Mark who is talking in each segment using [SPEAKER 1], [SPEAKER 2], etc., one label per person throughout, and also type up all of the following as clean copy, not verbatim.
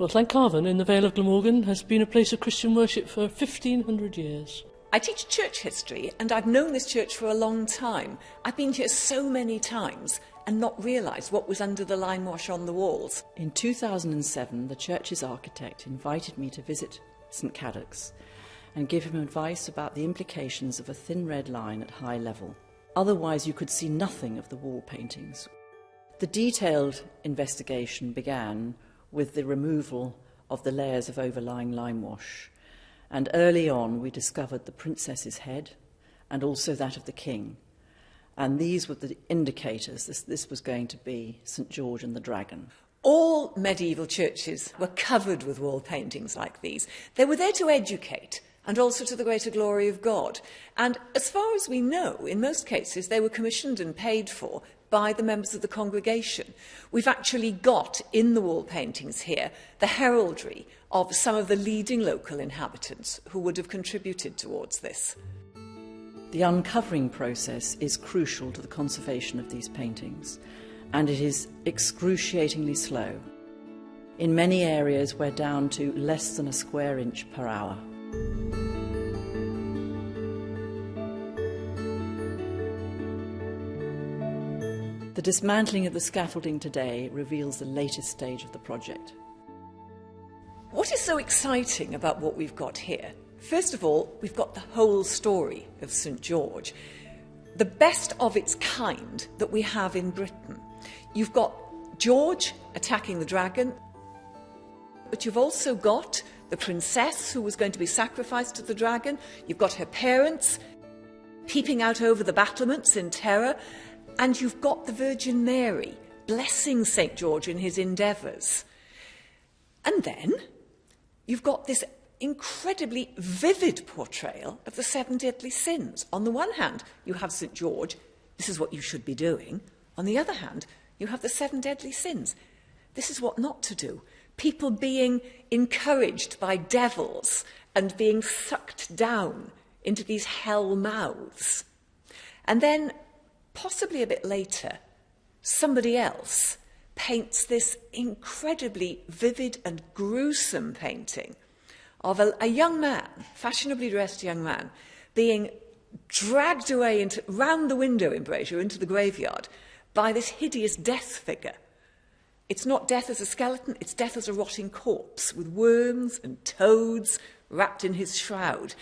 [SPEAKER 1] Well, Llancarvan in the Vale of Glamorgan has been a place of Christian worship for 1,500 years.
[SPEAKER 2] I teach church history and I've known this church for a long time. I've been here so many times and not realised what was under the lime wash on the walls.
[SPEAKER 3] In 2007, the church's architect invited me to visit St Cadoc's and give him advice about the implications of a thin red line at high level. Otherwise, you could see nothing of the wall paintings. The detailed investigation began with the removal of the layers of overlying lime wash, and early on we discovered the princess's head and also that of the king. And these were the indicators. This was going to be St George and the Dragon.
[SPEAKER 2] All medieval churches were covered with wall paintings like these. They were there to educate and also to the greater glory of God. And as far as we know, in most cases, they were commissioned and paid for by the members of the congregation. We've actually got in the wall paintings here the heraldry of some of the leading local inhabitants who would have contributed towards this.
[SPEAKER 3] The uncovering process is crucial to the conservation of these paintings, and it is excruciatingly slow. In many areas, we're down to less than a square inch per hour. The dismantling of the scaffolding today reveals the latest stage of the project.
[SPEAKER 2] What is so exciting about what we've got here? First of all, we've got the whole story of St George, the best of its kind that we have in Britain. You've got George attacking the dragon, but you've also got the princess who was going to be sacrificed to the dragon. You've got her parents peeping out over the battlements in terror, and you've got the Virgin Mary blessing St George in his endeavours. And then you've got this incredibly vivid portrayal of the 7 deadly sins. On the one hand, you have St George, this is what you should be doing. On the other hand, you have the 7 deadly sins. This is what not to do. People being encouraged by devils and being sucked down into these hell mouths. And then, possibly a bit later, somebody else paints this incredibly vivid and gruesome painting of a young man, fashionably dressed young man, being dragged away round the window embrasure into the graveyard by this hideous death figure. It's not death as a skeleton, it's death as a rotting corpse, with worms and toads wrapped in his shroud.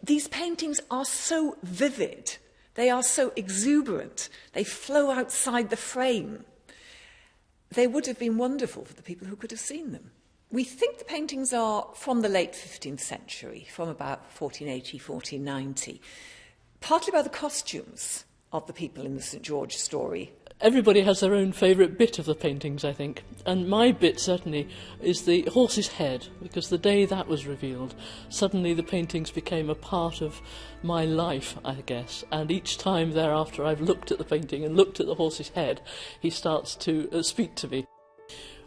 [SPEAKER 2] These paintings are so vivid, they are so exuberant, they flow outside the frame. They would have been wonderful for the people who could have seen them. We think the paintings are from the late 15th century, from about 1480, 1490, partly by the costumes of the people in the St George story.
[SPEAKER 1] Everybody has their own favourite bit of the paintings, I think. And my bit, certainly, is the horse's head, because the day that was revealed, suddenly the paintings became a part of my life, I guess. And each time thereafter I've looked at the painting and looked at the horse's head, he starts to speak to me.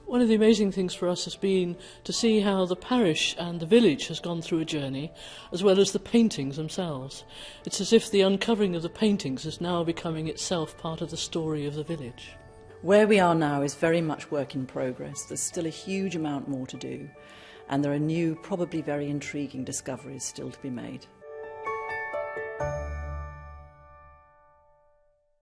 [SPEAKER 1] One of the amazing things for us has been to see how the parish and the village has gone through a journey, as well as the paintings themselves. It's as if the uncovering of the paintings is now becoming itself part of the story of the village.
[SPEAKER 3] Where we are now is very much work in progress. There's still a huge amount more to do, and there are new, probably very intriguing discoveries still to be made.